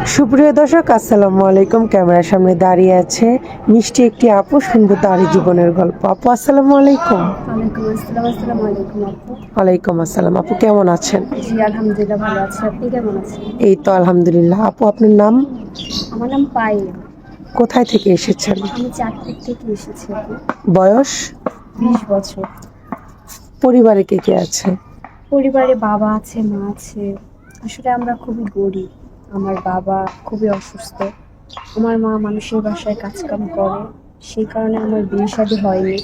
সুপ্রিয় দর্শক, আসসালামু আলাইকুম। ক্যামেরার সামনে দাঁড়িয়ে আছে মিষ্টি একটি আপু, শুনবো তারই জীবনের গল্প। আপু আসসালামু আলাইকুম। ওয়ালাইকুম আসসালাম। আসসালামু আলাইকুম আপু। ওয়ালাইকুম আসসালাম। আপু কেমন আছেন? জি আলহামদুলিল্লাহ ভালো আছি। আপনি কেমন আছেন? এই তো আলহামদুলিল্লাহ। আপু আপনার নাম? আমার নাম পায়েল। কোথায় থেকে এসেছেন? আমি চাঁদপুর থেকে এসেছি আপু। বয়স? 20 বছর। পরিবারে কে কে আছে? পরিবারে বাবা আছে, মা আছে। আসলে আমরা খুবই গরিব। আমার বাবা খুবই অসুস্থ। আমার মা মানুষের বাসায় কাজকাম করে, সেই কারণে আমার বিয়ে শাদী হয়নি।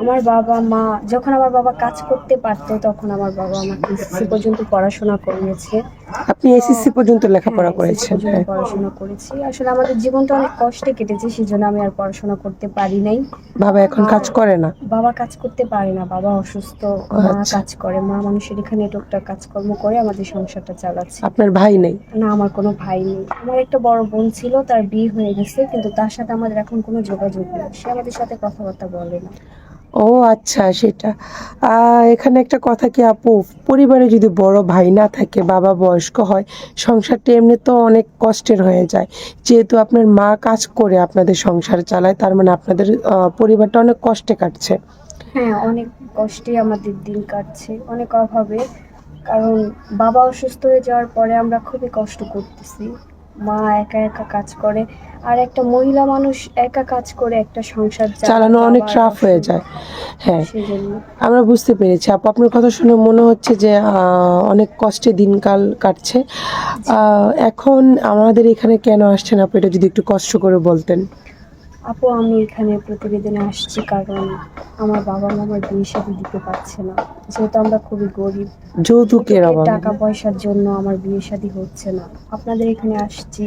আমার বাবা মা যখন আমার বাবা কাজ করতে পারতো তখন আমার বাবা আমাকে এসএসসি পর্যন্ত পড়াশোনা করিয়েছে। আপনি তো এসএসসি পর্যন্ত হ্যাঁ, লেখাপড়া এসএসসি করেছেন? পর্যন্ত হ্যাঁ। পড়াশোনা করেছি। আসলে আমাদের জীবনটা অনেক কষ্টে কেটেছে, সেজন্য আমি আর পড়াশোনা করতে পারি নাই। বাবা এখন আর কাজ করে না? বাবা কাজ করতে পারে না, বাবা অসুস্থ। মা আচ্ছা। কাজ করে, মা মানুষের এখানে টুকটাক কাজকর্ম করে আমাদের সংসারটা চালাচ্ছে। আপনার ভাই নেই? না, আমার কোনো ভাই নেই। আমার একটা বড় বোন ছিল, তার বিয়ে হয়ে গেছে, কিন্তু তার সাথে আমাদের এখন কোনো যোগাযোগ নেই। সে আমাদের সাথে কথাবার্তা বলে না। ও আচ্ছা, সেটা। এখানে একটা কথা কি আপু, পরিবারে যদি বড় ভাই না থাকে, বাবা বয়স্ক হয়, সংসারটা এমনি তো অনেক কষ্টের হয়ে যায়। যেহেতু আপনার মা কাজ করে আপনাদের সংসার চালায়, তার মানে আপনাদের পরিবারটা অনেক কষ্টে কাটছে। হ্যাঁ, অনেক কষ্টে আমাদের দিন কাটছে, অনেক অভাবে। কারণ বাবা অসুস্থ হয়ে যাওয়ার পরে আমরা খুবই কষ্ট করতেছি। মা একা একা কাজ করে, আর একটা মহিলা মানুষ একা কাজ করে একটা সংসার চালানো অনেক বাবার টাফ হয়ে যায়। হ্যাঁ, সেজন্য। আমরা বুঝতে পেরেছি আপু। আপনার কথা শুনে মনে হচ্ছে যে অনেক কষ্টে দিনকাল কাটছে। এখন আমাদের এখানে কেন আসছেন আপু, এটা যদি একটু কষ্ট করে বলতেন। আপু, আমি এখানে প্রতিবেদনে আসছি কারণ আমার বাবা মা আমার বিয়ে শাদী দিতে পারছে না। যেহেতু আমরা খুবই গরিব, যৌতুকের অভাবে? টাকা পয়সার জন্য আমার বিয়ে শাদী হচ্ছে না। আপনাদের এখানে আসছি,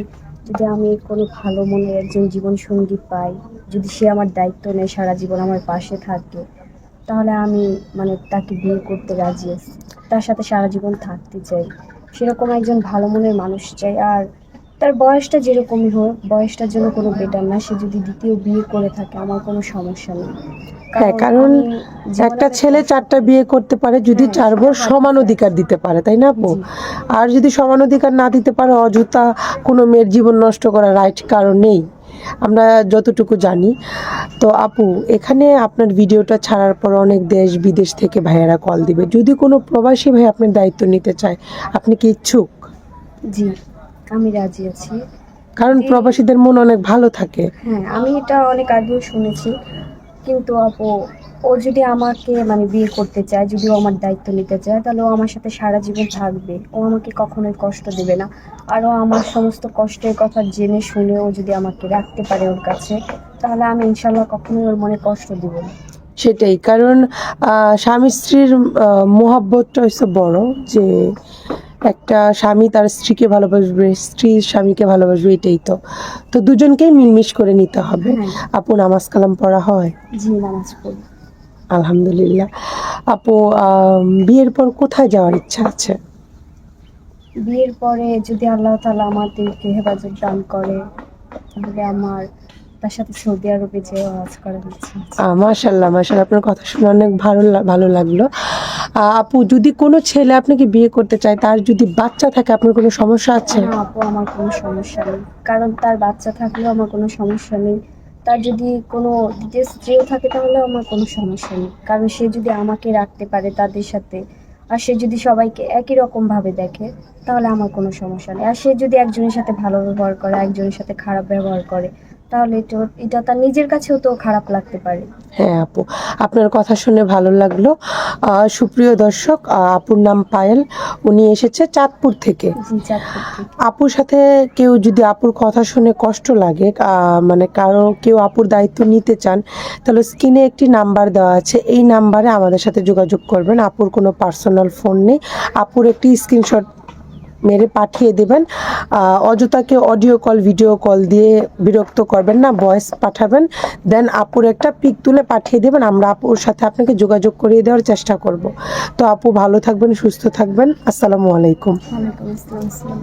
যদি আমি কোনো ভালো মনের একজন জীবন সঙ্গী পাই, যদি সে আমার দায়িত্ব নেয়, সারা জীবন আমার পাশে থাকে, তাহলে আমি তাকে বিয়ে করতে রাজি আছি। তার সাথে সারা জীবন থাকতে চাই। সেরকম একজন ভালো মনের মানুষ চাই। আর তার বয়সটা যেরকমই হোক, বয়সটার জন্য কোনো বেটার না। সে যদি দ্বিতীয় বিয়ে করে থাকে আমার কোনো সমস্যা নেই। হ্যাঁ, কারণ আমি জীবনে একটা অনেক ছেলে কষ্ট- 4টা বিয়ে করতে পারে যদি হ্যাঁ, 4 বোর সেটা সমান ভাবতে অধিকার চাই। দিতে পারে, তাই না আপু? জি। আর যদি সমান অধিকার না দিতে পারে, অযথা কোনো মেয়ের জীবন নষ্ট করার রাইট কারণ নেই, আমরা যতটুকু জানি। তো আপু, এখানে আপনার ভিডিওটা ছাড়ার পর অনেক দেশ বিদেশ থেকে ভাইয়েরা কল দিবে। যদি কোনো প্রবাসী ভাই আপনার দায়িত্ব নিতে চায়, আপনি কি ইচ্ছুক? জি, আমি রাজি আছি। কারণ এই প্রবাসীদের মন অনেক ভালো থাকে। হ্যাঁ, আমি এটা অনেক আগেও শুনেছি। কিন্তু আপু, ও যদি আমাকে বিয়ে করতে চায়, যদি ও আমার দায়িত্ব নিতে চায়, তাহলে ও আমার সাথে সারা জীবন থাকবে। ও আমাকে কখনোই কষ্ট দেবে না। আর ও আমার সমস্ত কষ্টের কথা জেনে শুনে ও যদি আমাকে রাখতে পারে ওর কাছে, তাহলে আমি ইনশাল্লাহ কখনোই ওর মনে কষ্ট দিব না। সেটাই, কারণ স্বামী স্ত্রীর মোহাব্বতটা হচ্ছে বড়, যে একটা স্বামী তার স্ত্রীকে ভালোবাসবে, স্ত্রী স্বামীকে ভালোবাসবে, এটাই তো। তো দুজনকেই মিলমিশ করে নিতে হবে। হ্যাঁ। আপু, নামাজ কালাম পড়া হয়? জি, নামাজ পড়ি। আলহামদুলিল্লাহ। আপু, বিয়ের পর কোথায় যাওয়ার ইচ্ছা আছে? বিয়ের পরে যদি আল্লাহ তাআলা আমাদেরকে হেফাজত দান করে, তাহলে আমার তার সাথে সৌদি আরবে যেয়ে হজ করার ইচ্ছা আছে। মাশাল্লাহ মাশাল্লাহ, আপনার কথা শুনে অনেক ভালো লাগলো। আপু, যদি কোনো ছেলে আপনাকে বিয়ে করতে চায়, তার যদি বাচ্চা থাকে, আপনার কোনো সমস্যা আছে? না আপু, আমার কোনো সমস্যা নেই। কারণ তার বাচ্চা থাকলেও আমার কোনো সমস্যা নেই। তার যদি কোনো দ্বিতীয় স্ত্রীও থাকে তাহলেও আমার কোনো সমস্যা নেই। কারণ সে যদি আমাকে রাখতে পারে তাদের সাথে, আর সে যদি সবাইকে একই রকমভাবে দেখে, তাহলে আমার কোনো সমস্যা নেই। আর সে যদি একজনের সাথে ভালো ব্যবহার করে, একজনের সাথে খারাপ ব্যবহার করে, তাহলে এটা তার নিজের কাছেও তো খারাপ লাগতে পারে। হ্যাঁ আপু, আপনার কথা শুনে ভালো লাগলো। সুপ্রিয় দর্শক, আপুর নাম পায়েল, উনি এসেছে চাঁদপুর থেকে। জি, চাঁদপুর থেকে। আপুর সাথে কেউ যদি আপুর কথা শুনে কষ্ট লাগে, মানে কেউ আপুর দায়িত্ব নিতে চান, তাহলে স্ক্রিনে একটি নাম্বার দেওয়া আছে, এই নাম্বারে আমাদের সাথে যোগাযোগ করবেন। আপুর কোনো পার্সোনাল ফোন নেই, আপুর একটি স্ক্রিনশট মেরে পাঠিয়ে দেবেন। অযথা কেউ অডিও কল ভিডিও কল দিয়ে বিরক্ত করবেন না, ভয়েস পাঠাবেন, দেন আপুর একটা পিক তুলে পাঠিয়ে দেবেন। আমরা আপুর সাথে আপনাকে যোগাযোগ করিয়ে দেওয়ার চেষ্টা করব। তো আপু, ভালো থাকবেন, সুস্থ থাকবেন। আসসালামু আলাইকুম। ওয়ালাইকুম আসসালাম।